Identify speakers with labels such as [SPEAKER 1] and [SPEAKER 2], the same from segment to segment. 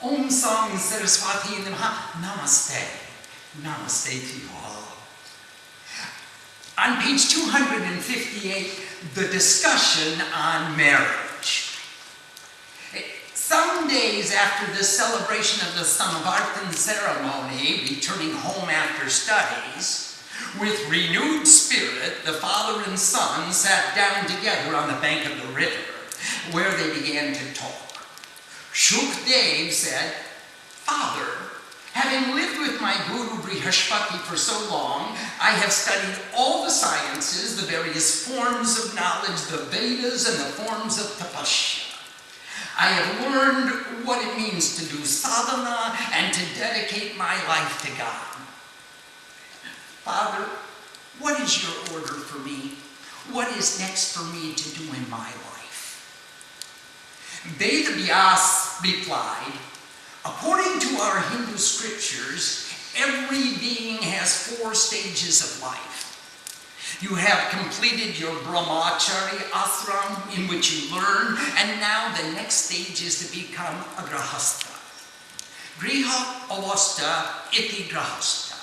[SPEAKER 1] Om Song Saraswati Namaha. Namaste. Namaste to you all. On page 258, the discussion on marriage. Some days after the celebration of the Samavartan ceremony, returning home after studies, with renewed spirit, the father and son sat down together on the bank of the river, where they began to talk. Shukadeva said, "Father, having lived with my Guru Brihaspati for so long, I have studied all the sciences, the various forms of knowledge, the Vedas and the forms of tapasya. I have learned what it means to do sadhana and to dedicate my life to God. Father, what is your order for me? What is next for me to do in my life?" Vedavyas replied, "According to our Hindu scriptures, every being has 4 stages of life. You have completed your brahmachari ashram in which you learn, and now the next stage is to become a grahastha. Griha avasta iti grahastha.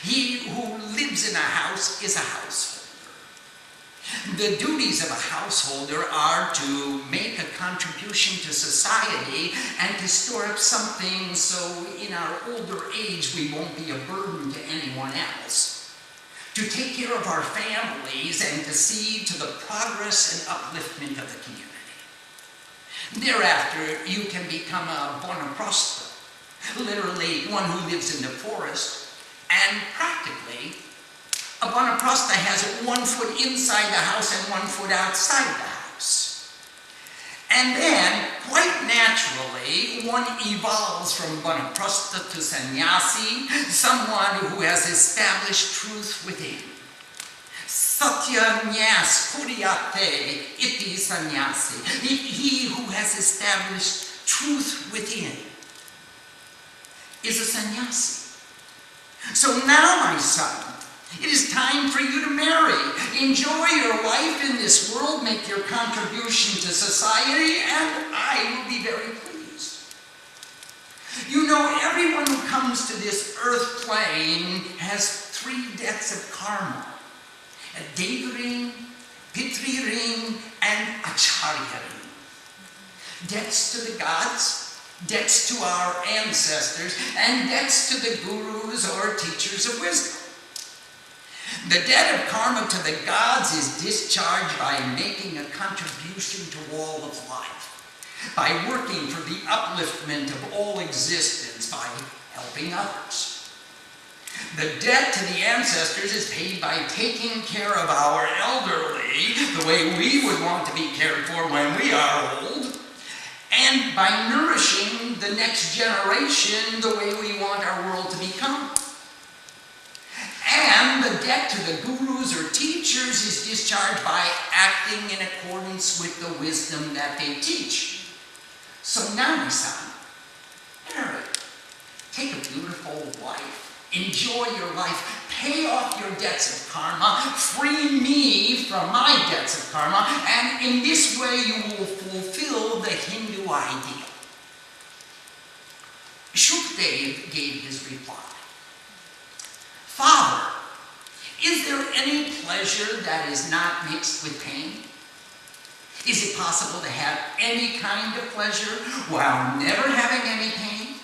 [SPEAKER 1] He who lives in a house is a householder. The duties of a householder are to make a contribution to society and to store up something so in our older age we won't be a burden to anyone else. To take care of our families and to see to the progress and upliftment of the community. Thereafter, you can become a vanaprastha, literally one who lives in the forest, and practically, a vanaprastha has 1 foot inside the house and 1 foot outside the house. And then, quite naturally, one evolves from vanaprastha to sannyasi, someone who has established truth within. Satya nyas kuriyate iti sannyasi. He who has established truth within is a sannyasi. So now, my son, it is time for you to marry. Enjoy your life in this world, make your contribution to society, and I will be very pleased. You know, everyone who comes to this earth plane has 3 debts of karma. A Devaring, Pitriring, and Acharyaring. Debts to the gods, debts to our ancestors, and debts to the gurus or teachers of wisdom. The debt of karma to the gods is discharged by making a contribution to all of life, by working for the upliftment of all existence, by helping others. The debt to the ancestors is paid by taking care of our elderly the way we would want to be cared for when we are old, and by nourishing the next generation the way we want our world to become. And the debt to the gurus or teachers is discharged by acting in accordance with the wisdom that they teach. So now, my son, marry. Take a beautiful wife. Enjoy your life. Pay off your debts of karma. Free me from my debts of karma. And in this way you will fulfill the Hindu ideal. Shukadeva gave his reply. Father, is there any pleasure that is not mixed with pain? Is it possible to have any kind of pleasure while never having any pain?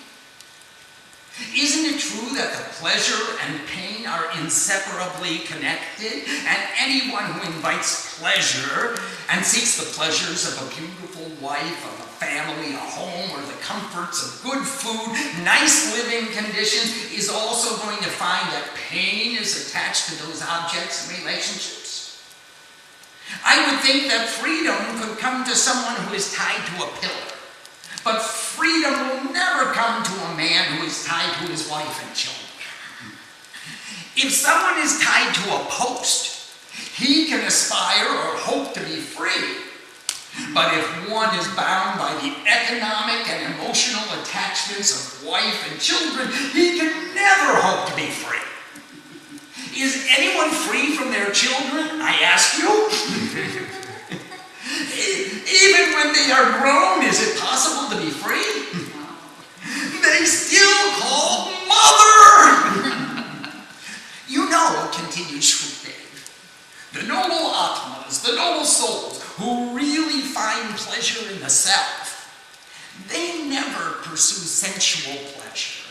[SPEAKER 1] Isn't it true that the pleasure and pain are inseparably connected, and anyone who invites pleasure and seeks the pleasures of a beautiful wife, of a family, a home, or the comforts of good food, nice living conditions, is also going to find that pain is attached to those objects and relationships? I would think that freedom could come to someone who is tied to a pillar. But freedom will never come to a man who is tied to his wife and children. If someone is tied to a post, he can aspire or hope to be free. But if one is bound by the economic and emotional attachments of wife and children, he can never hope to be free. Is anyone free from their children, I ask you? Even when they are grown, is it possible to be free? the self. They never pursue sensual pleasure.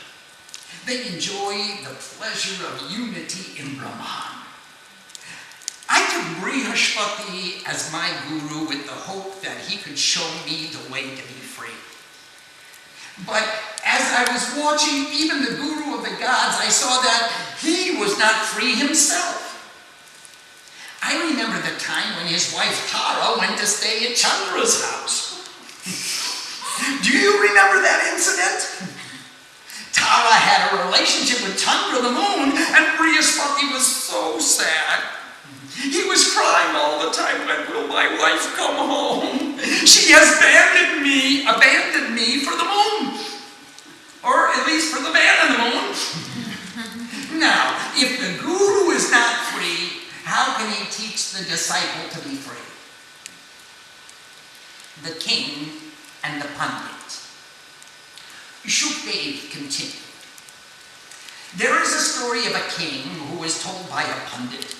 [SPEAKER 1] They enjoy the pleasure of unity in Brahman. I took Brihaspati as my guru with the hope that he could show me the way to be free. But as I was watching even the guru of the gods, I saw that he was not free himself. I remember the time when his wife Tara went to stay at Chandra's house. Do you remember that incident? Tara had a relationship with Chandra the moon, and Brihaspati was so sad. He was crying all the time, when will my wife come home? She has abandoned me for the moon. Or at least for the man in the moon. Now, if the guru is not free, how can he teach the disciple to be free? The king and the Pundit. Shukadeva continued. There is a story of a king who was told by a Pundit,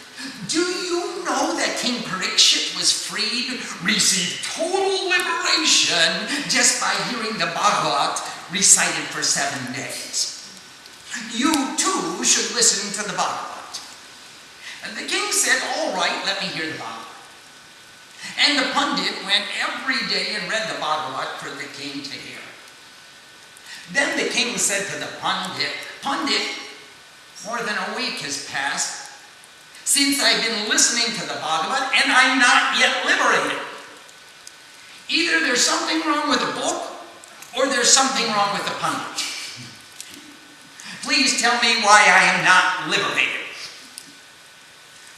[SPEAKER 1] do you know that King Parikshit was freed, received total liberation just by hearing the Bhagavat recited for 7 days? You too should listen to the Bhagavat. And the king said, all right, let me hear the Bhagavat. And the Pundit went every day and read the Bhagavat for the king to hear. Then the king said to the Pundit, Pundit, more than a week has passed since I've been listening to the Bhagavat and I'm not yet liberated. Either there's something wrong with the book or there's something wrong with the Pundit. Please tell me why I am not liberated.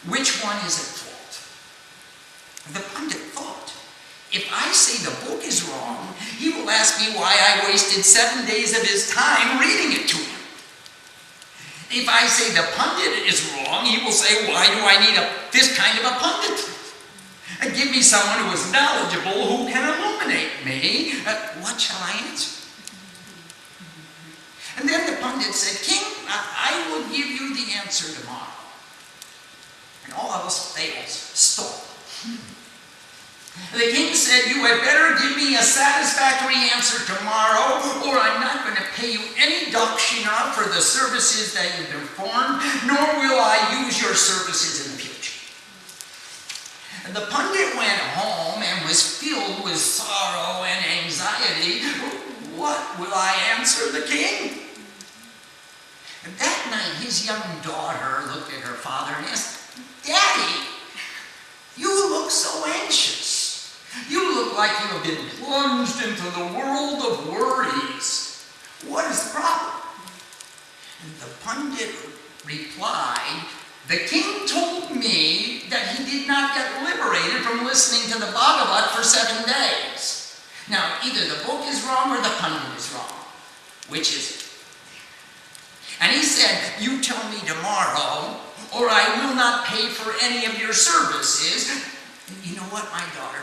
[SPEAKER 1] Which one is at fault? The Pundit thought, if I say the book is wrong, he will ask me why I wasted 7 days of his time reading it to him. If I say the Pundit is wrong, he will say, why do I need this kind of a Pundit? Give me someone who is knowledgeable, who can illuminate me. What shall I answer? And then the Pundit said, King, I will give you the answer tomorrow. And all else fails, stop. The king said, you had better give me a satisfactory answer tomorrow, or I'm not going to pay you any dakshina for the services that you've performed, nor will I use your services in the future. And the Pundit went home and was filled with sorrow and anxiety. What will I answer the king? And that night, his young daughter looked at her father and asked, Daddy, you look so anxious. You look like you have been plunged into the world of worries. What is the problem? And the Pundit replied, the king told me that he did not get liberated from listening to the Bhagavat for 7 days. Now, either the book is wrong or the Pundit is wrong. Which is it? And he said, you tell me tomorrow, or I will not pay for any of your services. You know what, my daughter?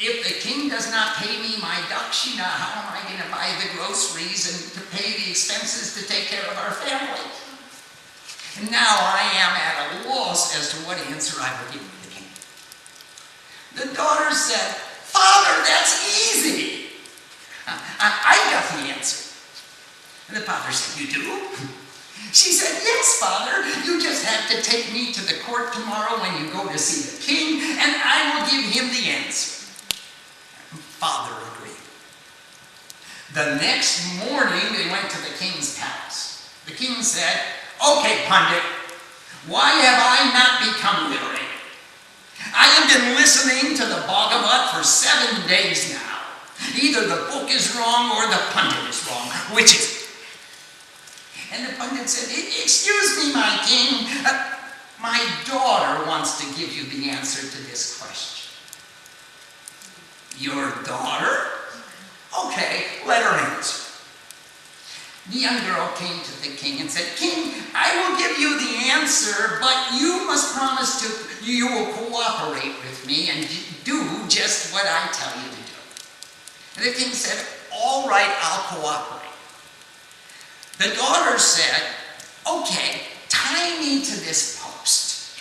[SPEAKER 1] If the king does not pay me my dakshina, how am I going to buy the groceries and to pay the expenses to take care of our family? And now I am at a loss as to what answer I will give the king. The daughter said, Father, that's easy. I got the answer. And the father said, you do? She said, yes, Father, you just have to take me to the court tomorrow when you go to see the king, and I will give him the answer. Father agreed. The next morning, they went to the king's palace. The king said, okay, Pundit, why have I not become liberated? I have been listening to the Bhagavat for 7 days now. Either the book is wrong or the Pundit is wrong. Which is it? And the Pundit said, excuse me, my king, my daughter wants to give you the answer to this question. Your daughter? Okay, let her answer. The young girl came to the king and said, King, I will give you the answer, but you must promise you will cooperate with me and do just what I tell you to do. And the king said, all right, I'll cooperate. The daughter said, okay, tie me to this post.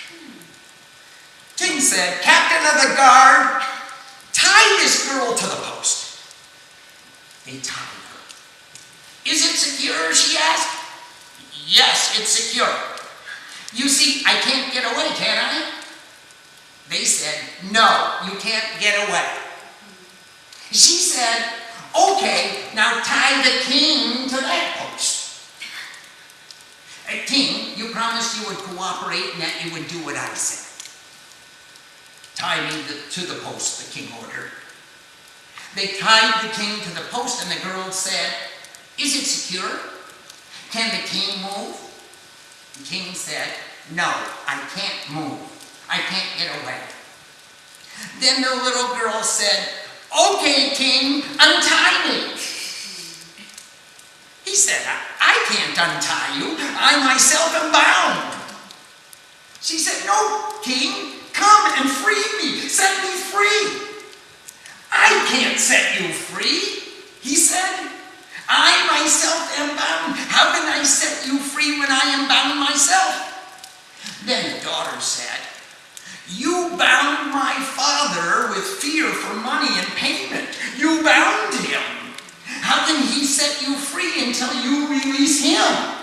[SPEAKER 1] King said, Captain of the guard, tie tie this girl to the post. They tied her. Is it secure, she asked. Yes, it's secure. You see, I can't get away, can I? They said, no, you can't get away. She said, okay, now tie the king to that post. King, you promised you would cooperate and that you would do what I said. Tie me to the post, the king ordered. They tied the king to the post and the girl said, is it secure? Can the king move? The king said, no, I can't move. I can't get away. Then the little girl said, okay, king, untie me. He said, I can't untie you. I myself am bound. She said, no, king, come and free me. Set me free. I can't set you free, he said. I myself am bound. How can I set you free when I am bound myself? Then the daughter said, you bound my father with fear for money and payment. You bound him. How can he set you free until you release him?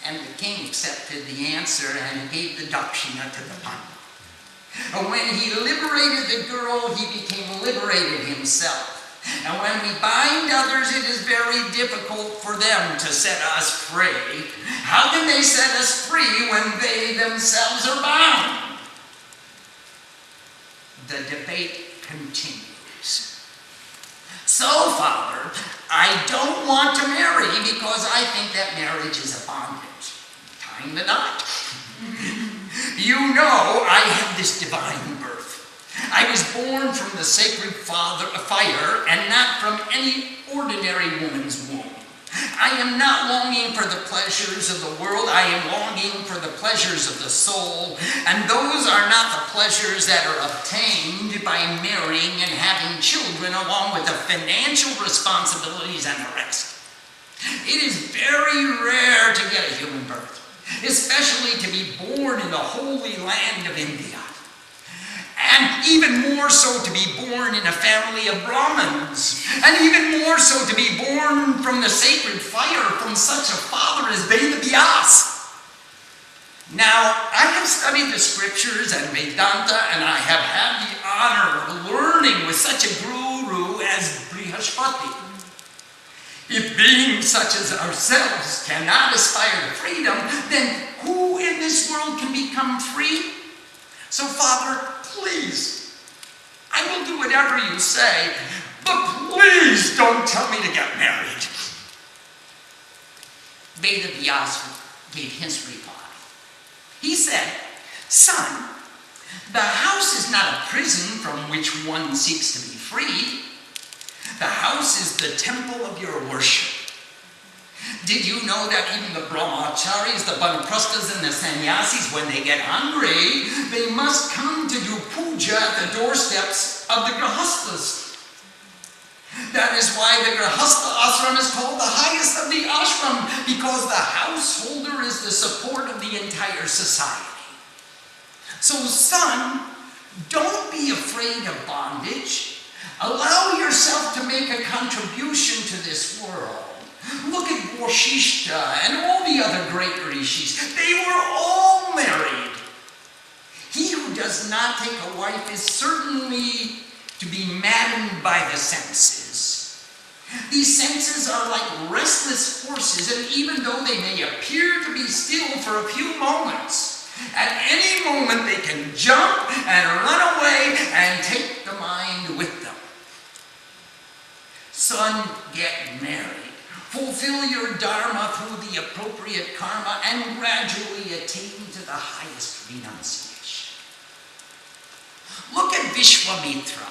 [SPEAKER 1] And the king accepted the answer and gave the dakshina to the Pundit. When he liberated the girl, he became liberated himself. And when we bind others, it is very difficult for them to set us free. How can they set us free when they themselves are bound? The debate continues. So, Father, I don't want to marry because I think that marriage is a bondage. Tying the knot. You know I have this divine birth. I was born from the sacred fire and not from any ordinary woman's womb. I am not longing for the pleasures of the world. I am longing for the pleasures of the soul. And those are not the pleasures that are obtained by marrying and having children along with the financial responsibilities and the rest. It is very rare to get a human birth, especially to be born in the holy land of India. And even more so to be born in a family of Brahmins. And even more so to be born from the sacred fire from such a father as Veda Vyasa. Now, I have studied the scriptures and Vedanta, and I have had the honor of learning with such a guru as Brihaspati. If beings such as ourselves cannot aspire to freedom, then who in this world can become free? So, Father, please, I will do whatever you say, but please don't tell me to get married. Veda Vyasa gave his reply. He said, son, the house is not a prison from which one seeks to be freed. The house is the temple of your worship. Did you know that even the brahmacharis, the vanaprasthas, and the sannyasis, when they get hungry, they must come to do puja at the doorsteps of the grihasthas? That is why the grihastha ashram is called the highest of the ashram, because the householder is the support of the entire society. So, son, don't be afraid of bondage. Allow yourself to make a contribution to this world. Look at Vashishta and all the other great rishis. They were all married. He who does not take a wife is certainly to be maddened by the senses. These senses are like restless horses, and even though they may appear to be still for a few moments, at any moment they can jump and run away and take the mind with them. Son, get married. Fulfill your dharma through the appropriate karma and gradually attain to the highest renunciation. Look at Vishwamitra.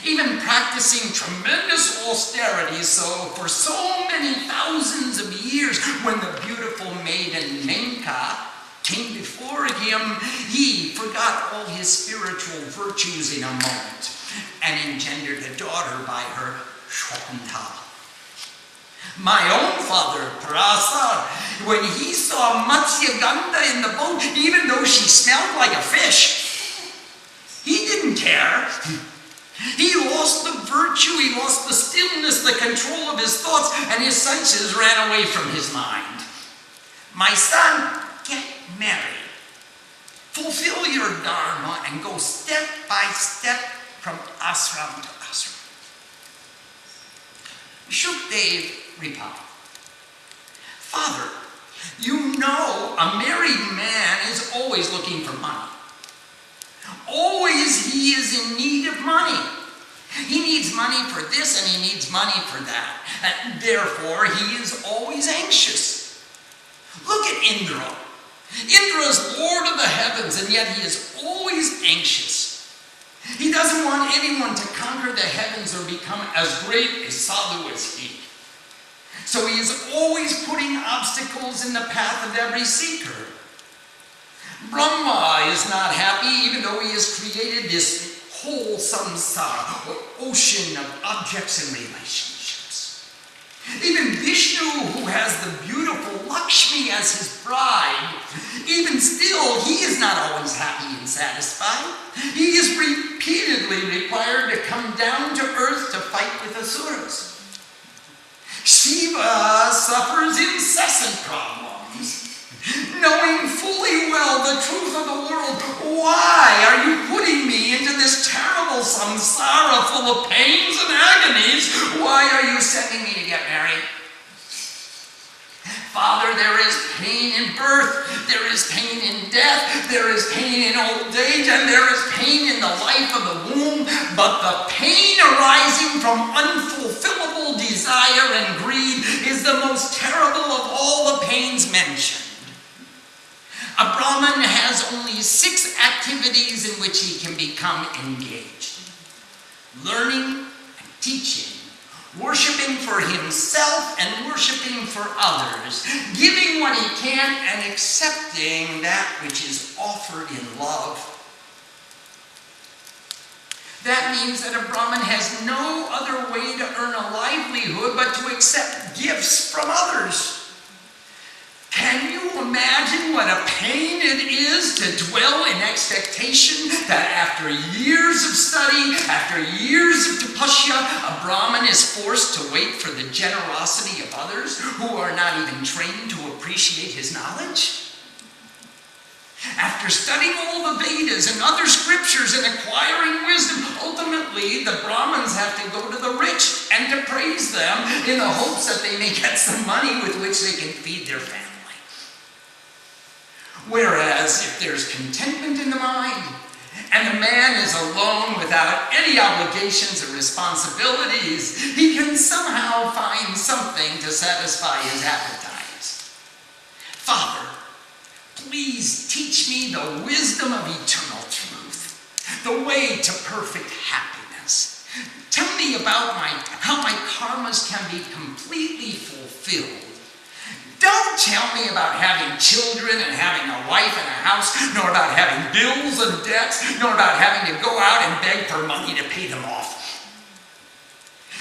[SPEAKER 1] Even practicing tremendous austerities, so for so many thousands of years, when the beautiful maiden Menka came before him, he forgot all his spiritual virtues in a moment and engendered a daughter by her, Shukadeva. My own father, Parasar, when he saw Matsyagandha in the boat, even though she smelled like a fish, he didn't care. He lost the virtue, he lost the stillness, the control of his thoughts, and his senses ran away from his mind. My son, get married. Fulfill your dharma and go step by step from ashram to ashram. Shukadeva replied, Father, you know a married man is always looking for money. Always he is in need of money. He needs money for this and he needs money for that. And therefore, he is always anxious. Look at Indra. Indra is Lord of the heavens, and yet he is always anxious. He doesn't want anyone to conquer the heavens or become as great a sadhu as he. So he is always putting obstacles in the path of every seeker. Brahma is not happy, even though he has created this whole samsara, or ocean of objects and relationships. Even Vishnu, who has the beautiful Lakshmi as his bride, even still, he is not always happy and satisfied. He is repeatedly required to come down to earth to fight with asuras. Shiva suffers incessant problems. Knowing fully well the truth of the world, why are you putting me into this terrible samsara full of pains and agonies? Why are you sending me to get married? Father, there is pain in birth, there is pain in death, there is pain in old age, and there is pain in the life of the womb, but the pain arising from unfulfillable desire and greed is the most terrible of all the pains mentioned. A Brahmin has only 6 activities in which he can become engaged: learning and teaching, worshiping for himself and worshiping for others, giving what he can and accepting that which is offered in love. That means that a Brahmin has no other way to earn a livelihood but to accept gifts from others. Can you imagine what a pain it is to dwell in expectation that after years of study, after years of tapasya, a Brahmin is forced to wait for the generosity of others who are not even trained to appreciate his knowledge? After studying all the Vedas and other scriptures and acquiring wisdom, ultimately the Brahmins have to go to the rich and to praise them in the hopes that they may get some money with which they can feed their family. Whereas if there's contentment in the mind, and the man is alone without any obligations or responsibilities, he can somehow find something to satisfy his appetites. Father, please teach me the wisdom of eternal truth, the way to perfect happiness. Tell me about how my karmas can be completely fulfilled. Don't tell me about having children and having a wife and a house, nor about having bills and debts, nor about having to go out and beg for money to pay them off.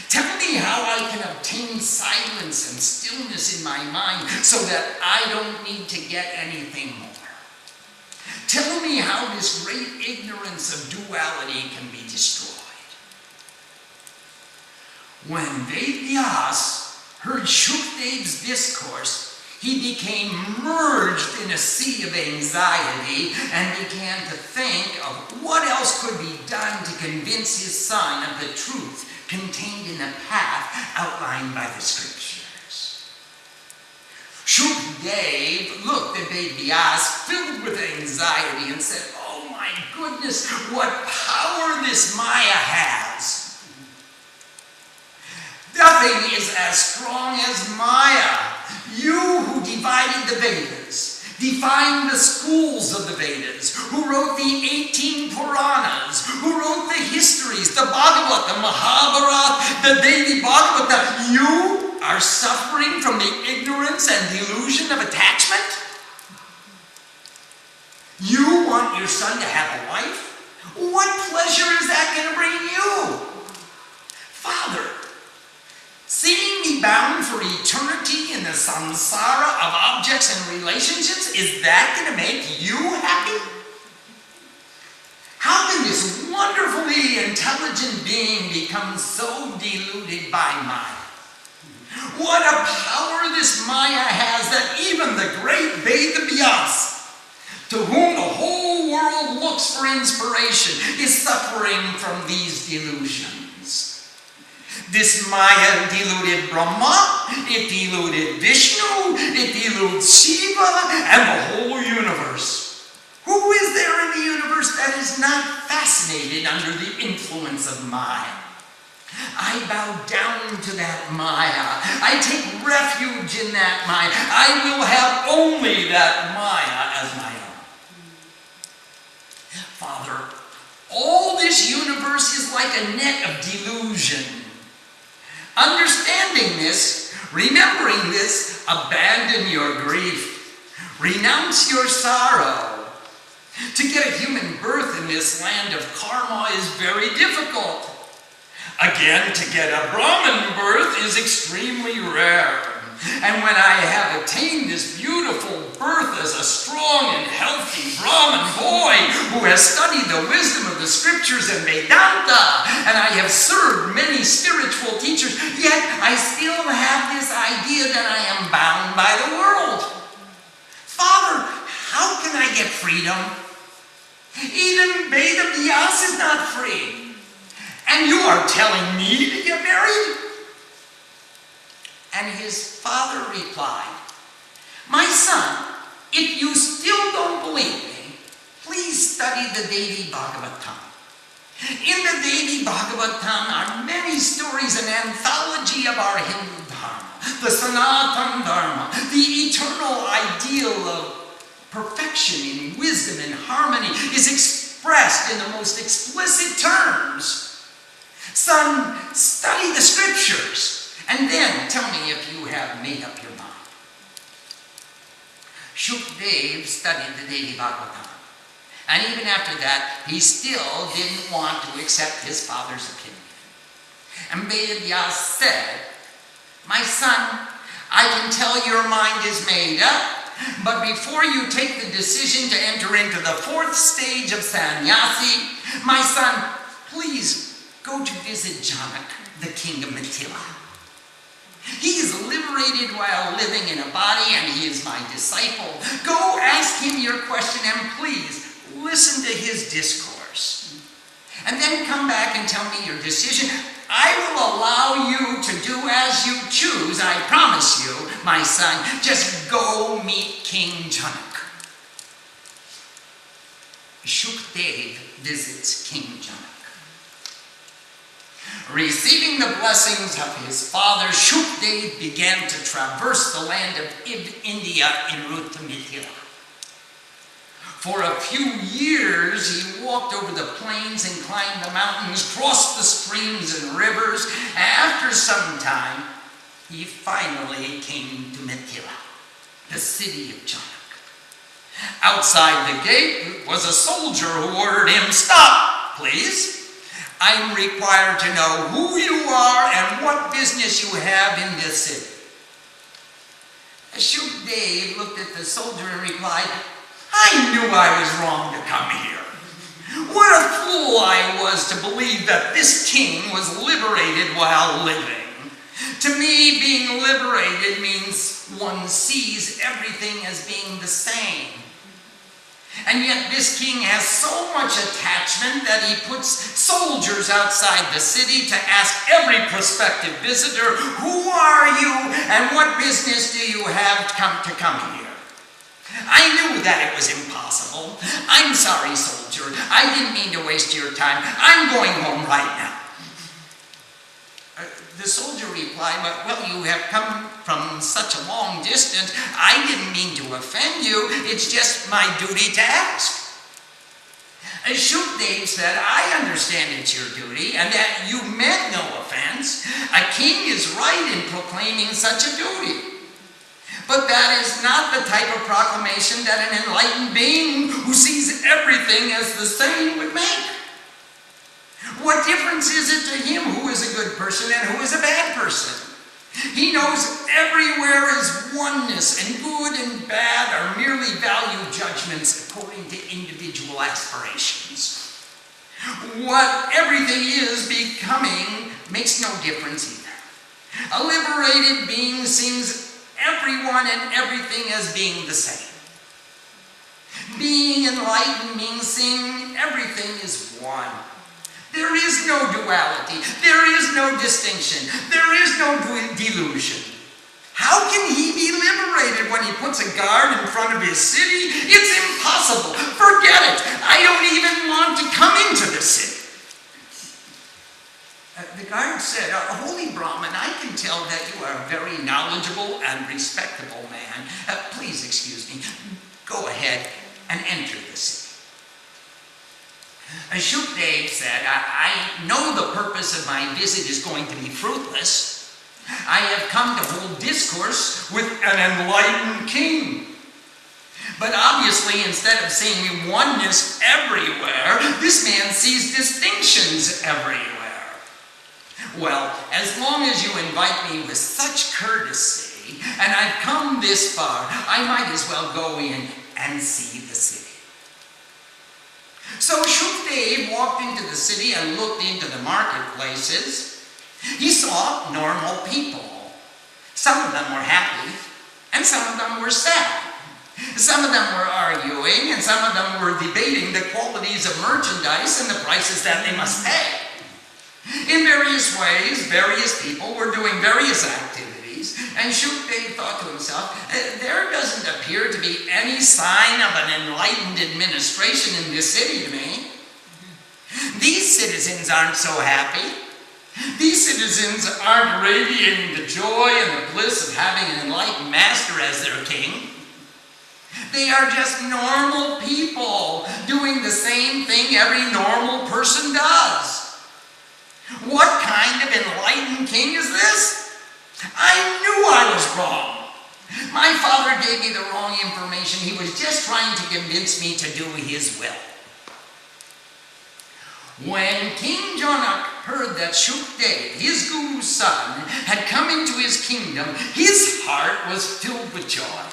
[SPEAKER 1] Tell me how I can obtain silence and stillness in my mind so that I don't need to get anything more. Tell me how this great ignorance of duality can be destroyed. When Vedyas heard Shukadeva's discourse, he became merged in a sea of anxiety and began to think of what else could be done to convince his son of the truth contained in the path outlined by the scriptures. Shukadeva looked at Vedyas filled with anxiety and said, "Oh my goodness, what power this Maya has! Nothing is as strong as Maya. You who divided the Vedas, defined the schools of the Vedas, who wrote the 18 Puranas, who wrote the histories, the Bhagavad, the Mahabharata, the Devi Bhagavata, you are suffering from the ignorance and delusion of attachment? You want your son to have a wife? What pleasure is that going to bring you? Father, seeing me bound for eternity in the samsara of objects and relationships, is that going to make you happy? How can this wonderful wonderfully intelligent being becomes so deluded by Maya. What a power this Maya has that even the great Vedavyas, to whom the whole world looks for inspiration, is suffering from these delusions. This Maya deluded Brahma, it deluded Vishnu, it deludes Shiva, and the whole universe. Who is there in the universe that is not fascinated under the influence of Maya? I bow down to that Maya. I take refuge in that Maya. I will have only that Maya as my own. Father, all this universe is like a net of delusion. Understanding this, remembering this, abandon your grief. Renounce your sorrow. To get a human birth in this land of karma is very difficult. Again, to get a Brahmin birth is extremely rare. And when I have attained this beautiful birth as a strong and healthy Brahmin boy who has studied the wisdom of the scriptures and Vedanta, and I have served many spiritual teachers, yet I still have this idea that I am bound by the world. Father, how can I get freedom? Even Vedavyas is not free. And you are telling me to get married? And his father replied, my son, if you still don't believe me, please study the Devi Bhagavatam. In the Devi Bhagavatam are many stories, an anthology of our Hindu Dharma, the Sanatana Dharma, the eternal ideal of perfection in wisdom and harmony is expressed in the most explicit terms. Son, study the scriptures, and then tell me if you have made up your mind. Shukadeva studied the Devi Bhagavatam, and even after that, he still didn't want to accept his father's opinion. And Vedavyas said, my son, I can tell your mind is made up, but before you take the decision to enter into the fourth stage of sannyasi, my son, please go to visit Janaka, the king of Mithila. He is liberated while living in a body, and he is my disciple. Go ask him your question, and please listen to his discourse. And then come back and tell me your decision. I will allow you to do as you choose, I promise you, my son. Just go meet King Janaka. Shukadeva visits King Janaka. Receiving the blessings of his father, Shukadeva began to traverse the land of India en route to Mithila. For a few years, he walked over the plains and climbed the mountains, crossed the streams and rivers. After some time, he finally came to Mithila, the city of Janaka. Outside the gate was a soldier who ordered him, stop, please. I'm required to know who you are and what business you have in this city. Shukadeva looked at the soldier and replied, I knew I was wrong to come here. What a fool I was to believe that this king was liberated while living. To me, being liberated means one sees everything as being the same. And yet this king has so much attachment that he puts soldiers outside the city to ask every prospective visitor, who are you and what business do you have to come here? I knew that it was impossible. I'm sorry, soldier. I didn't mean to waste your time. I'm going home right now. The soldier replied, well, you have come from such a long distance. I didn't mean to offend you. It's just my duty to ask. Shukadeva said, I understand it's your duty and that you meant no offense. A king is right in proclaiming such a duty. But that is not the type of proclamation that an enlightened being who sees everything as the same would make. What difference is it to him who is a good person and who is a bad person? He knows everywhere is oneness, and good and bad are merely value judgments according to individual aspirations. What everything is becoming makes no difference either. A liberated being sees everyone and everything as being the same. Being enlightened means seeing everything as one. There is no duality. There is no distinction. There is no delusion. How can he be liberated when he puts a guard in front of his city? It's impossible. Forget it. I don't even want to come into the city. The guard said, Holy Brahmin, I can tell that you are a very knowledgeable and respectable man. Please excuse me. Go ahead and enter the city. Shukadeva said, I know the purpose of my visit is going to be fruitless. I have come to hold discourse with an enlightened king. But obviously, instead of seeing oneness everywhere, this man sees distinctions everywhere. Well, as long as you invite me with such courtesy, and I've come this far, I might as well go in and see the city. So Shukadeva walked into the city and looked into the marketplaces. He saw normal people. Some of them were happy, and some of them were sad. Some of them were arguing, and some of them were debating the qualities of merchandise and the prices that they must pay. In various ways, various people were doing various activities, and Shukadeva thought to himself, there doesn't appear to be any sign of an enlightened administration in this city to me. These citizens aren't so happy. These citizens aren't radiating the joy and the bliss of having an enlightened master as their king. They are just normal people doing the same thing every normal person does. What kind of enlightened king is this? I knew I was wrong. My father gave me the wrong information. He was just trying to convince me to do his will. When King Janaka heard that Shukadeva, his guru's son, had come into his kingdom, his heart was filled with joy.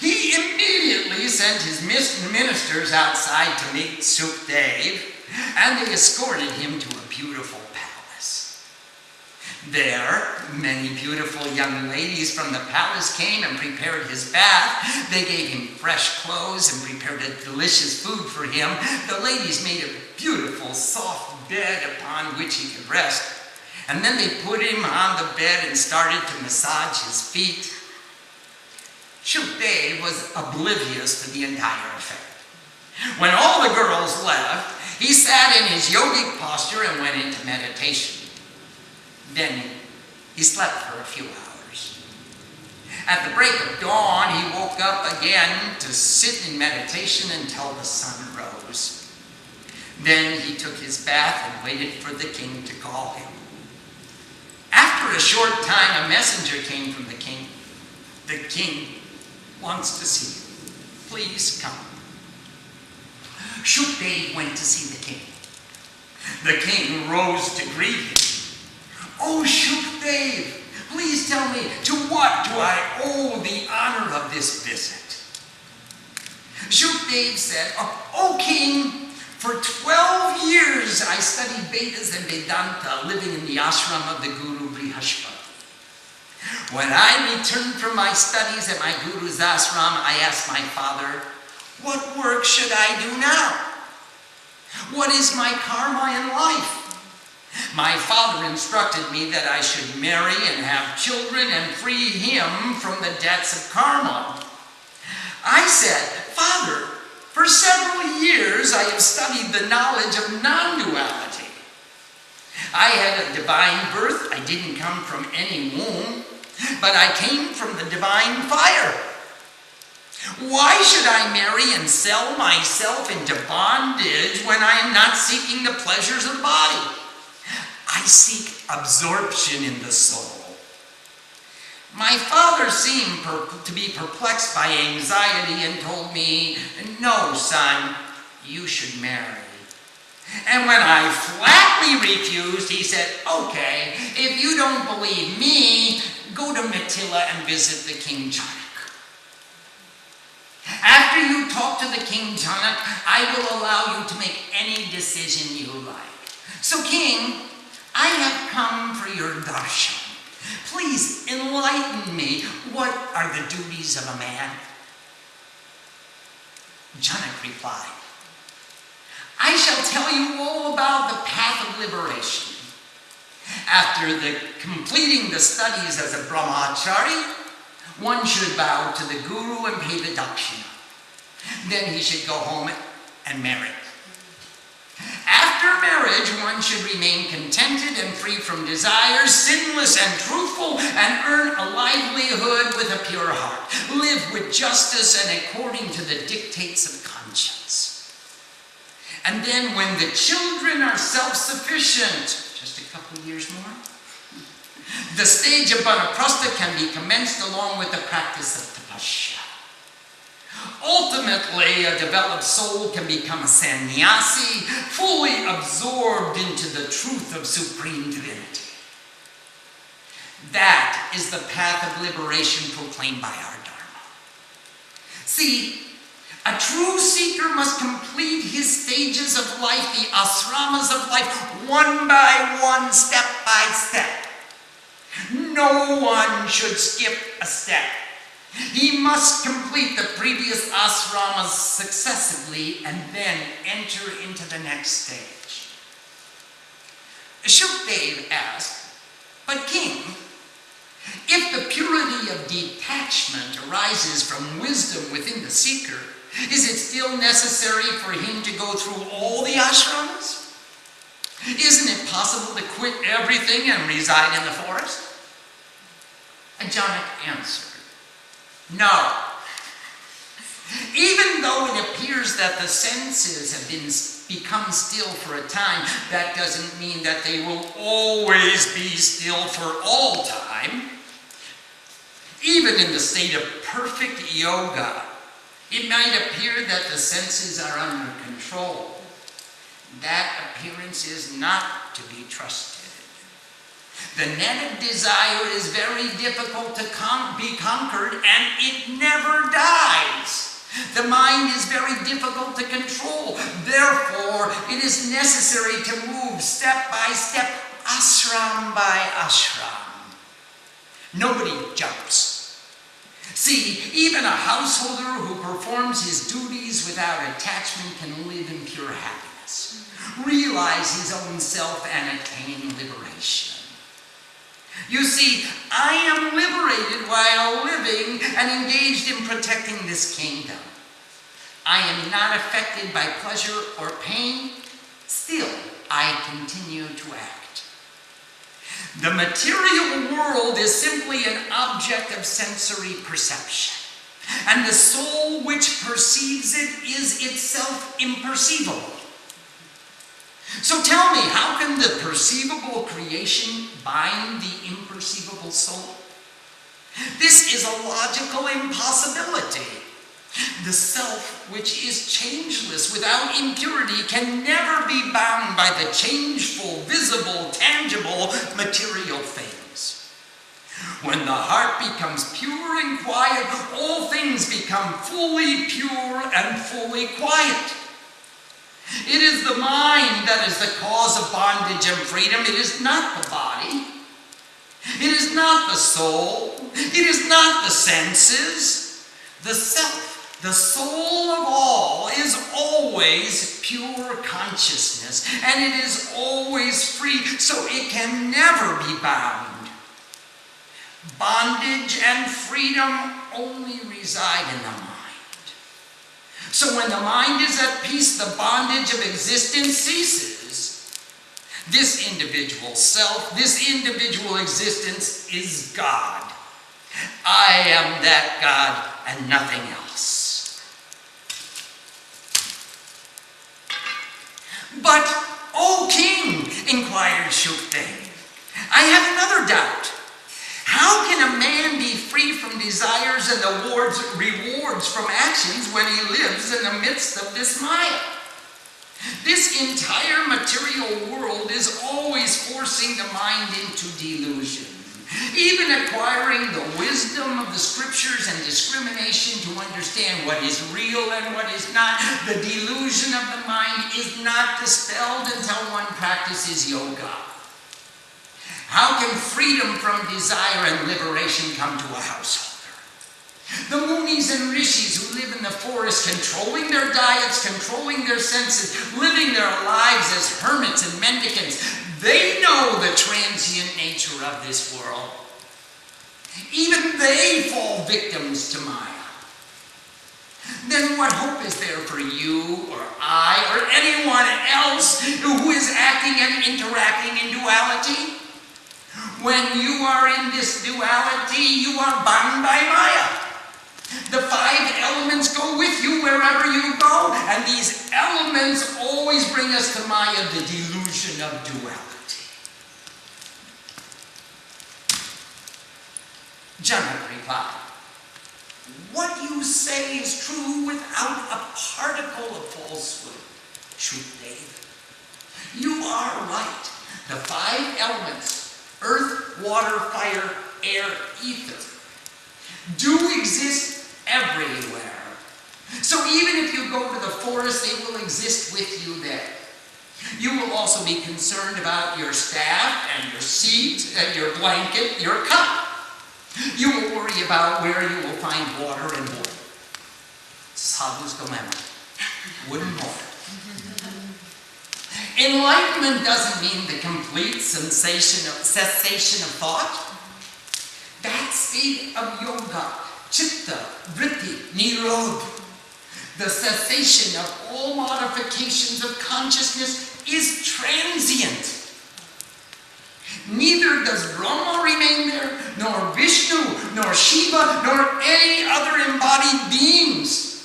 [SPEAKER 1] He immediately sent his ministers outside to meet Shukadeva, and they escorted him to a beautiful palace. There, many beautiful young ladies from the palace came and prepared his bath. They gave him fresh clothes and prepared a delicious food for him. The ladies made a beautiful, soft bed upon which he could rest. And then they put him on the bed and started to massage his feet. Shukadeva was oblivious to the entire affair. When all the girls left, he sat in his yogic posture and went into meditation. Then he slept for a few hours. At the break of dawn, he woke up again to sit in meditation until the sun rose. Then he took his bath and waited for the king to call him. After a short time, a messenger came from the king. The king wants to see you. Please come. Shukadeva went to see the king. The king rose to greet him. Oh, Shukadeva, please tell me, to what do I owe the honor of this visit? Shukadeva said, O king, for 12 years I studied Vedas and Vedanta, living in the ashram of the Guru Brihaspati. When I returned from my studies at my Guru's ashram, I asked my father, what work should I do now? What is my karma in life? My father instructed me that I should marry and have children and free him from the debts of karma. I said, Father, for several years I have studied the knowledge of non-duality. I had a divine birth. I didn't come from any womb, but I came from the divine fire. Why should I marry and sell myself into bondage when I am not seeking the pleasures of the body? I seek absorption in the soul. My father seemed to be perplexed by anxiety and told me, no, son, you should marry. And when I flatly refused, he said, okay, if you don't believe me, go to Mithila and visit the King Janaka. After you talk to the king, Janaka, I will allow you to make any decision you like. So, king, I have come for your darshan. Please enlighten me. What are the duties of a man? Janaka replied, I shall tell you all about the path of liberation. After completing the studies as a brahmachari, one should bow to the guru and pay the dakshina. Then he should go home and marry. After marriage, one should remain contented and free from desires, sinless and truthful, and earn a livelihood with a pure heart. Live with justice and according to the dictates of conscience. And then when the children are self-sufficient, just a couple of years more, the stage of vanaprastha can be commenced along with the practice of tapasya. Ultimately, a developed soul can become a sannyasi, fully absorbed into the truth of supreme divinity. That is the path of liberation proclaimed by our Dharma. See, a true seeker must complete his stages of life, the asramas of life, one by one, step by step. No one should skip a step. He must complete the previous asramas successively and then enter into the next stage. Shukadeva asked, but king, if the purity of detachment arises from wisdom within the seeker, is it still necessary for him to go through all the ashramas? Isn't it possible to quit everything and reside in the forest? And Janaka answered, no. Even though it appears that the senses have become still for a time, that doesn't mean that they will always be still for all time. Even in the state of perfect yoga, it might appear that the senses are under control. That appearance is not to be trusted. The net of desire is very difficult to be conquered, and it never dies. The mind is very difficult to control. Therefore, it is necessary to move step by step, ashram by ashram. Nobody jumps. See, even a householder who performs his duties without attachment can live in pure happiness, realize his own self, and attain liberation. You see, I am liberated while living and engaged in protecting this kingdom. I am not affected by pleasure or pain. Still, I continue to act. The material world is simply an object of sensory perception, and the soul which perceives it is itself imperceivable. So tell me, how can the perceivable creation bind the imperceivable soul? This is a logical impossibility. The self, which is changeless without impurity, can never be bound by the changeful, visible, tangible, material things. When the heart becomes pure and quiet, all things become fully pure and fully quiet. It is the mind that is the cause of bondage and freedom. It is not the body. It is not the soul. It is not the senses. The self, the soul of all, is always pure consciousness, and it is always free, so it can never be bound. Bondage and freedom only reside in the mind. So when the mind is at peace, the bondage of existence ceases. This individual self, this individual existence is God. I am that God and nothing else. But, O king, inquired Shukadeva, I have another doubt. How can a man be free from desires and rewards from actions when he lives in the midst of this Maya? This entire material world is always forcing the mind into delusion. even acquiring the wisdom of the scriptures and discrimination to understand what is real and what is not. The delusion of the mind is not dispelled until one practices yoga. How can freedom from desire and liberation come to a householder? The Munis and Rishis who live in the forest, controlling their diets, controlling their senses, living their lives as hermits and mendicants, they know the transient nature of this world. Even they fall victims to Maya. Then what hope is there for you or I or anyone else who is acting and interacting in duality? When you are in this duality, you are bound by Maya. The 5 elements go with you wherever you go, and these elements always bring us to Maya, the delusion of duality. Janaka replied, "What you say is true without a particle of falsehood, Shukadeva. You are right. The 5 elements, earth, water, fire, air, ether, do exist everywhere. So even if you go to the forest, they will exist with you there. You will also be concerned about your staff and your seat and your blanket, your cup. You will worry about where you will find water and wood." Sadhu's dilemma. Wood and water. Enlightenment doesn't mean the complete cessation of thought. That state of yoga, chitta, vritti, nirodha, the cessation of all modifications of consciousness, is transient. Neither does Brahma remain there, nor Vishnu, nor Shiva, nor any other embodied beings.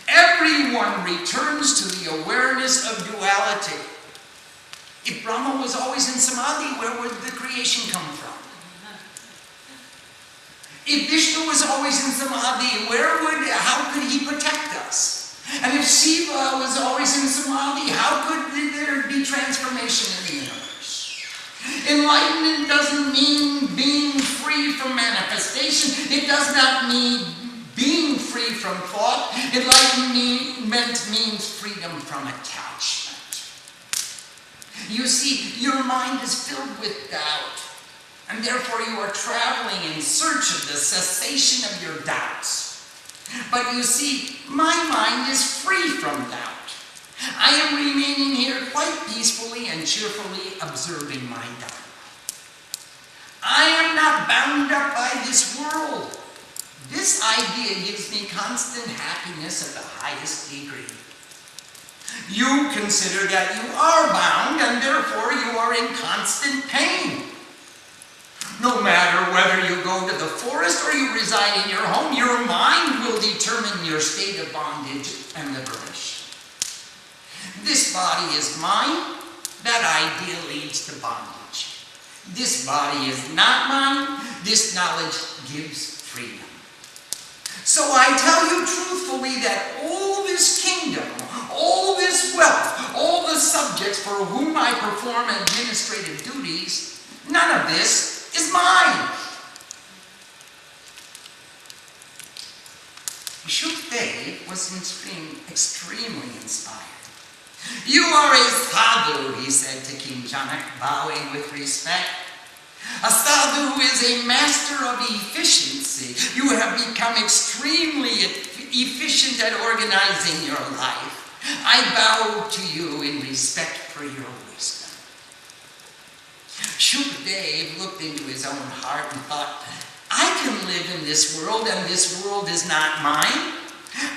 [SPEAKER 1] Everyone returns to the awareness of duality. If Brahma was always in samadhi, where would the creation come from? If Vishnu was always in samadhi, how could he protect us? And if Shiva was always in samadhi, how could there be transformation in the universe? Enlightenment doesn't mean being free from manifestation. It does not mean being free from thought. Enlightenment means freedom from attachment. You see, your mind is filled with doubt, and therefore you are traveling in search of the cessation of your doubts. But you see, my mind is free from doubt. I am remaining here quite peacefully and cheerfully observing my Dharma. I am not bound up by this world. This idea gives me constant happiness of the highest degree. You consider that you are bound, and therefore you are in constant pain. No matter whether you go to the forest or you reside in your home, your mind will determine your state of bondage and liberation. This body is mine. That idea leads to bondage. This body is not mine. This knowledge gives freedom. So I tell you truthfully that all this kingdom, all this wealth, all the subjects for whom I perform administrative duties, none of this is mine. Shukadeva was extremely inspired. "You are a sadhu," he said to King Janaka, bowing with respect. "A sadhu is a master of efficiency. You have become extremely efficient at organizing your life. I bow to you in respect for your wisdom." Shukadeva looked into his own heart and thought, I can live in this world and this world is not mine.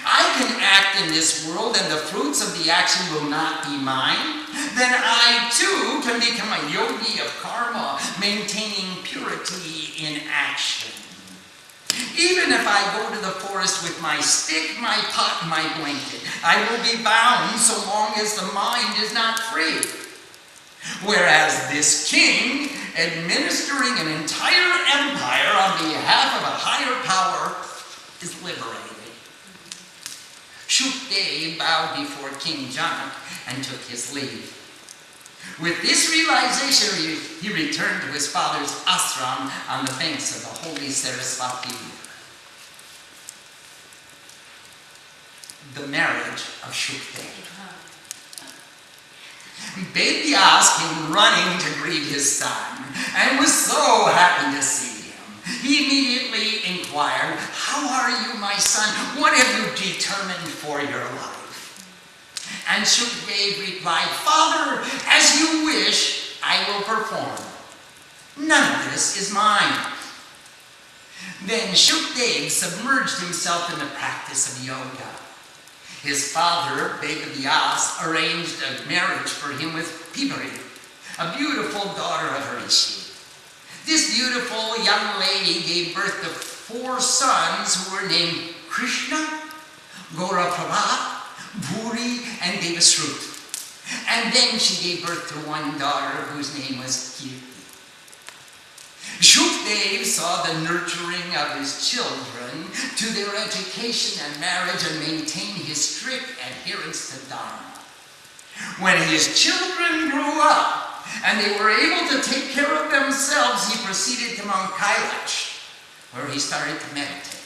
[SPEAKER 1] I can act in this world and the fruits of the action will not be mine. Then I too can become a yogi of karma, maintaining purity in action. Even if I go to the forest with my stick, my pot, and my blanket, I will be bound so long as the mind is not free. Whereas this king, administering an entire empire on behalf of a higher power, is liberated. Shukadeva bowed before King Janaka and took his leave. With this realization, he returned to his father's ashram on the banks of the holy Saraswati River. The marriage of Shukadeva. Vedyas came running to greet his son and was so happy to see him. He immediately inquired, "How are you, my son? What have you determined for your life?" And Shukadeva replied, "Father, as you wish, I will perform. None of this is mine." Then Shukadeva submerged himself in the practice of yoga. His father, Vedyas, arranged a marriage for him with Pibari, a beautiful daughter of Rishi. This beautiful young lady gave birth to 4 sons who were named Krishna, Gauraprabha, Bhuri, and Devasruti. And then she gave birth to 1 daughter whose name was Kirti. Shukadeva saw the nurturing of his children to their education and marriage and maintained his strict adherence to Dharma. When his children grew up and they were able to take care of themselves, he proceeded to Mount Kailash, where he started to meditate.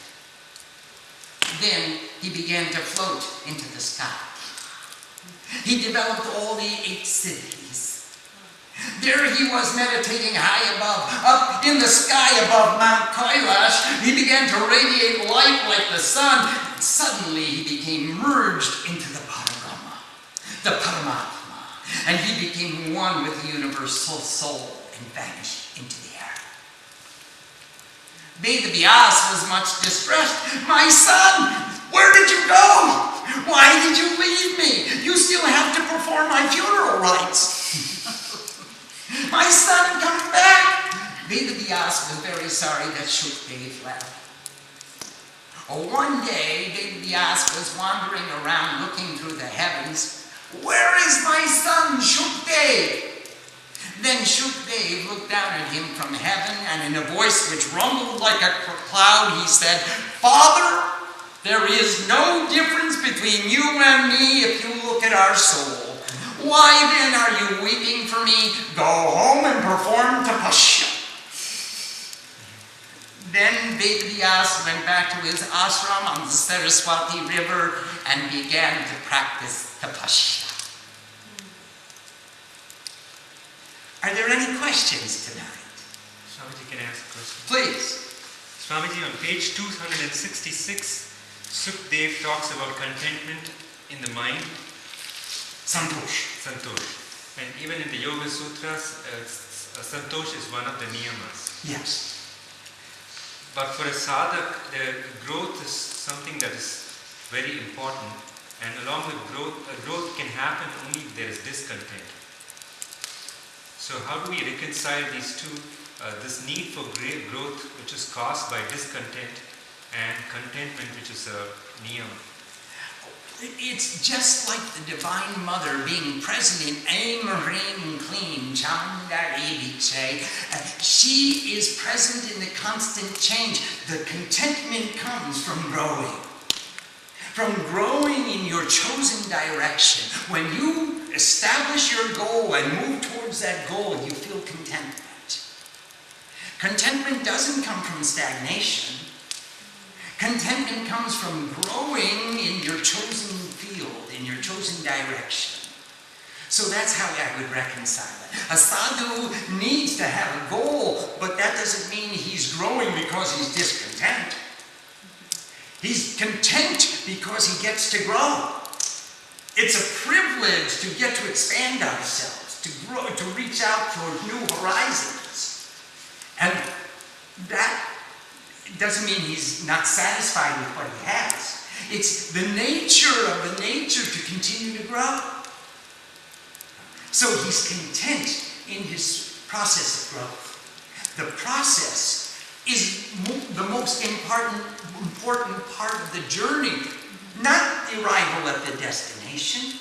[SPEAKER 1] Then he began to float into the sky. He developed all the 8 cities. There he was meditating high above, up in the sky above Mount Kailash. He began to radiate light like the sun. And suddenly he became merged into the Parabrahma, the Paramatma. And he became one with the universal soul and vanished into the air. Vedyas was much distressed. "My son, where did you go? Why did you leave me? You still have to perform my funeral rites. My son, come back!" Vedyas was very sorry that Shukadeva left. One day, Vedyas was wandering around looking through the heavens. "Where is my son, Shukadeva?" Then Shukadeva looked down at him from heaven, and in a voice which rumbled like a cloud, he said, "Father, there is no difference between you and me if you look at our soul. Why then are you weeping for me? Go home and perform tapasya." Then Vedyas went back to his ashram on the Saraswati River and began to practice tapasya. Are there any questions tonight?
[SPEAKER 2] Swamiji, can I ask a question?
[SPEAKER 1] Please.
[SPEAKER 2] Swamiji, on page 266, Shukadeva talks about contentment in the mind.
[SPEAKER 1] Santosh.
[SPEAKER 2] Santosh. And even in the Yoga Sutras, Santosh is one of the niyamas.
[SPEAKER 1] Yes.
[SPEAKER 2] But for a sadhak, the growth is something that is very important. And along with growth can happen only if there is discontent. So how do we reconcile these two? This need for great growth, which is caused by discontent, and contentment, which is a niyam.
[SPEAKER 1] It's just like the Divine Mother being present in Aim, Hrim, Klim, Chandareviche. She is present in the constant change. The contentment comes from growing. From growing in your chosen direction. When you establish your goal and move towards that goal, you feel contentment. Contentment doesn't come from stagnation. Contentment comes from growing in your chosen field, in your chosen direction. So that's how I would reconcile it. A sadhu needs to have a goal, but that doesn't mean he's growing because he's discontent. He's content because he gets to grow. It's a privilege to get to expand ourselves, to grow, to reach out toward new horizons. And that doesn't mean he's not satisfied with what he has. It's the nature of the nature to continue to grow. So he's content in his process of growth. The process is the most important part of the journey, not the arrival at the destination.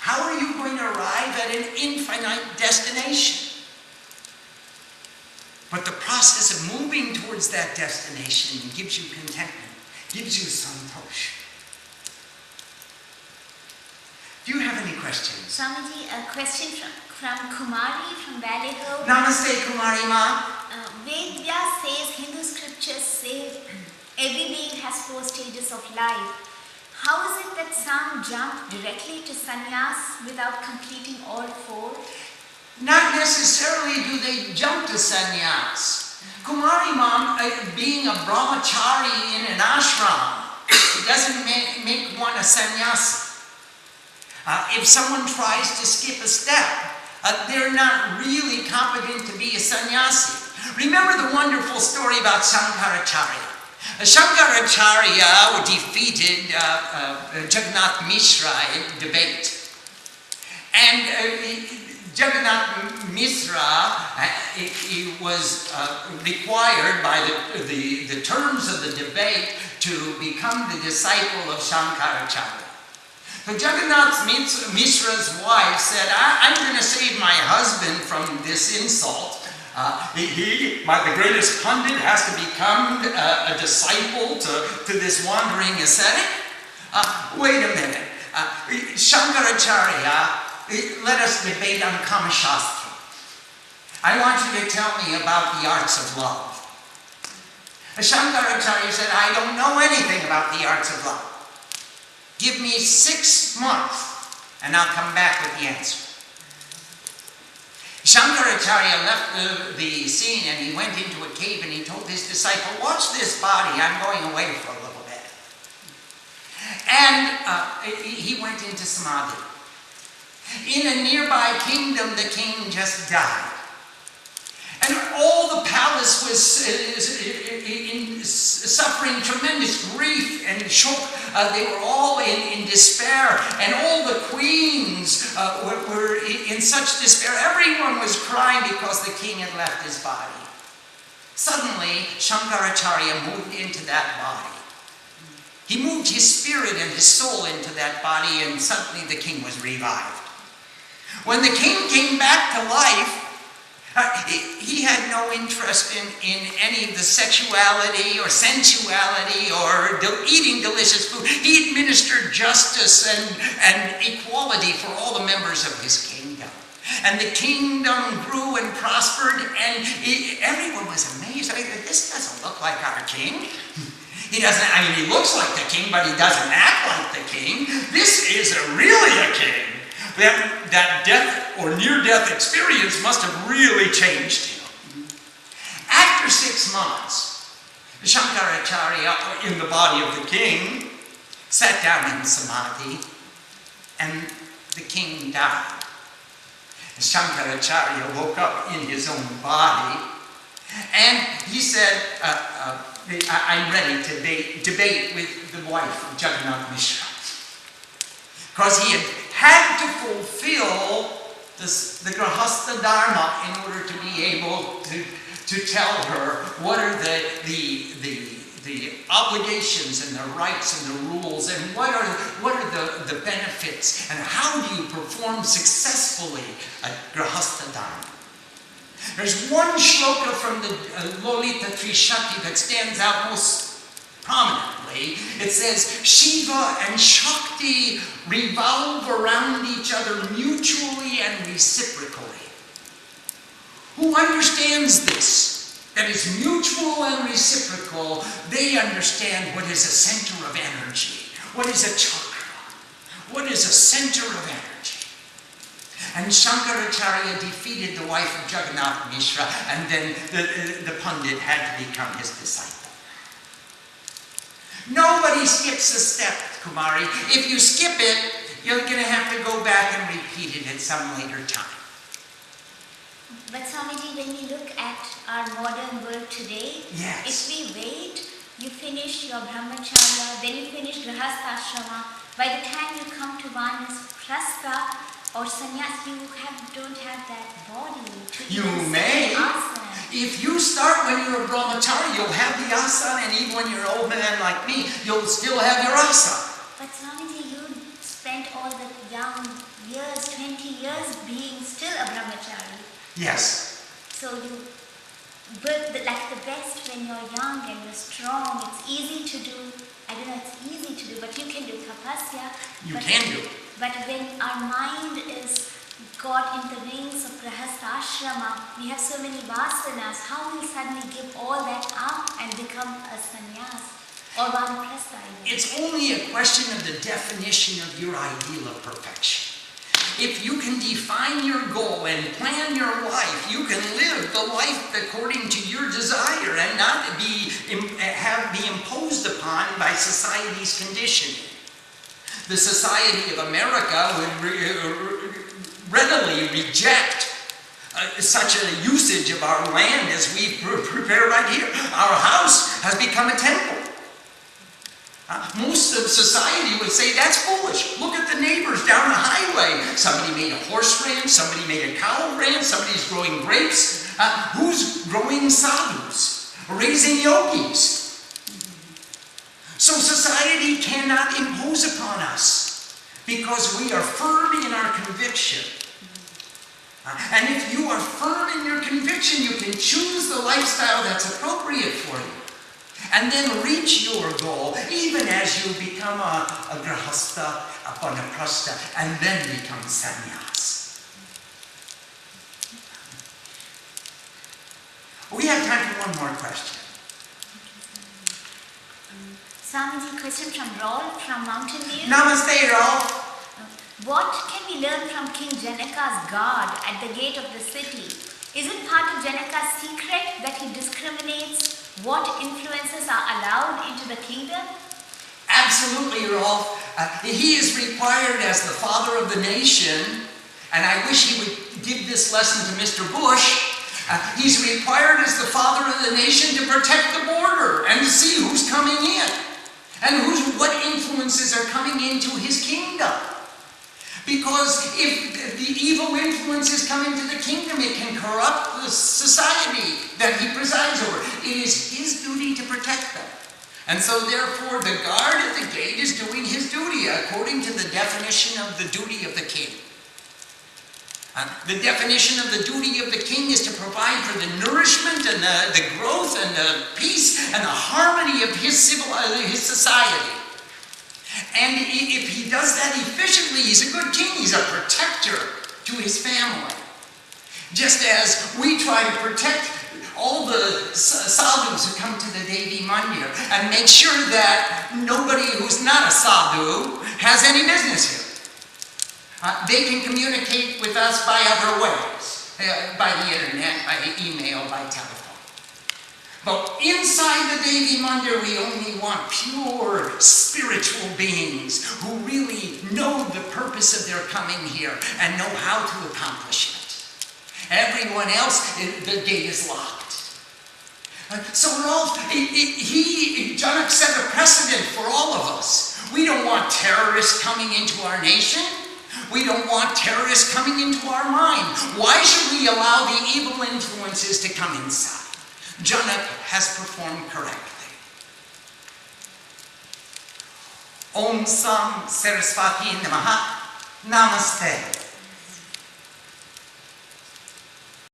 [SPEAKER 1] How are you going to arrive at an infinite destination? But the process of moving towards that destination gives you contentment, gives you santosh. Do you have any questions?
[SPEAKER 3] Swamiji, a question From Kumari, from Valley Hill.
[SPEAKER 1] Namaste, Kumari Ma.
[SPEAKER 3] Vedya says, Hindu scriptures say every being has 4 stages of life. How is it that some jump directly to sannyas without completing all 4?
[SPEAKER 1] Not necessarily do they jump to sannyas. Kumari Mom, being a brahmachari in an ashram, doesn't make one a sannyasi. If someone tries to skip a step, they're not really competent to be a sannyasi. Remember the wonderful story about Shankaracharya. Shankaracharya defeated Jagannath Mishra in debate. And Jagannath Mishra he was required by the terms of the debate to become the disciple of Shankaracharya. So Jagannath Mishra's wife said, I'm going to save my husband from this insult. The greatest Pundit has to become a disciple to this wandering ascetic. Wait a minute. Shankaracharya, let us debate on Kama Shastra. I want you to tell me about the arts of love. Shankaracharya said, I don't know anything about the arts of love. Give me 6 months and I'll come back with the answer. Shankaracharya left the scene and he went into a cave and he told his disciple, watch this body, I'm going away for a little bit. And he went into samadhi. In a nearby kingdom, the king just died. And all the palace was suffering tremendous grief and shock. They were all in despair. And all the queens were in such despair. Everyone was crying because the king had left his body. Suddenly, Shankaracharya moved into that body. He moved his spirit and his soul into that body, and suddenly the king was revived. When the king came back to life, he had no interest in any of the sexuality or sensuality or eating delicious food. He administered justice and equality for all the members of his kingdom. And the kingdom grew and prospered, and everyone was amazed. This doesn't look like our king. He looks like the king, but he doesn't act like the king. This is really a king. That death or near-death experience must have really changed him. After 6 months, Shankaracharya, in the body of the king, sat down in samadhi, and the king died. Shankaracharya woke up in his own body, and he said, I'm ready to debate with the wife of Jagannath Mishra. Because he had to fulfill the Grahastha Dharma in order to be able to tell her what are the obligations and the rights and the rules, and what are the benefits, and how do you perform successfully a Grahastha Dharma. There's one shloka from the Lolita Trishakti that stands out most prominently. It says, Shiva and Shakti revolve around each other mutually and reciprocally. Who understands this? That is mutual and reciprocal. They understand what is a center of energy. What is a chakra? What is a center of energy? And Shankaracharya defeated the wife of Jagannath Mishra, and then the Pundit had to become his disciple. Nobody skips a step, Kumari. If you skip it, you're going to have to go back and repeat it at some later time.
[SPEAKER 3] But Swamiji, when we look at our modern world today,
[SPEAKER 1] yes.
[SPEAKER 3] If we wait, you finish your brahmacharya, then you finish grahastha. By the time you come to one is prastha or sannyas, you don't have that body to
[SPEAKER 1] You may.
[SPEAKER 3] asana.
[SPEAKER 1] If you start when you're a brahmachari, you'll have the asana, and even when you're an old man like me, you'll still have your asana.
[SPEAKER 3] But Swamiji, you spent all the young years, 20 years being still a brahmachari.
[SPEAKER 1] Yes.
[SPEAKER 3] So you build like the best when you're young and you're strong. It's easy to do. I don't know, it's easy to do, but you can do tapasya.
[SPEAKER 1] You can do it.
[SPEAKER 3] But when our mind is caught in the rings of Grahastha Ashrama, we have so many vasanas, how will suddenly give all that up and become a sannyas or vanaprastha?
[SPEAKER 1] It's only a question of the definition of your ideal of perfection. If you can define your goal and plan your life, you can live the life according to your desire and not be imposed upon by society's conditioning. The society of America would readily reject such a usage of our land as we prepare right here. Our house has become a temple. Most of society would say that's foolish. Look at the neighbors down the highway. Somebody made a horse ranch, somebody made a cow ranch, somebody's growing grapes. Who's growing sadhus? Raising yogis? So society cannot impose upon us because we are firm in our conviction. And if you are firm in your conviction, you can choose the lifestyle that's appropriate for you. And then reach your goal, even as you become a grahastha, a vanaprastha, and then become sannyas. We have time for one more question.
[SPEAKER 3] Swamiji, question from Rolf from Mountain View.
[SPEAKER 1] Namaste, Rolf.
[SPEAKER 3] What can we learn from King Janaka's guard at the gate of the city? Is it part of Janaka's secret that he discriminates what influences are allowed into the kingdom?
[SPEAKER 1] Absolutely, Rolf. He is required as the father of the nation, and I wish he would give this lesson to Mr. Bush. He's required as the father of the nation to protect the border and to see who's coming in and what influences are coming into his kingdom. Because if the evil influences come into the kingdom, it can corrupt the society that he presides over. It is his duty to protect them. And so therefore the guard at the gate is doing his duty according to the definition of the duty of the king. The definition of the duty of the king is to provide for the nourishment and the growth and the peace and the harmony of his society. And if he does that efficiently, he's a good king. He's a protector to his family. Just as we try to protect all the sadhus who come to the Devi Mandir and make sure that nobody who's not a sadhu has any business here. They can communicate with us by other ways, by the internet, by email, by telephone. But inside the Devi Mandir, we only want pure spiritual beings who really know the purpose of their coming here and know how to accomplish it. Everyone else, the gate is locked. So Rolf, Janaka set a precedent for all of us. We don't want terrorists coming into our nation. We don't want terrorists coming into our mind. Why should we allow the evil influences to come inside? Janaka has performed correctly. Om Sam Saraswati Namaha. Namaste.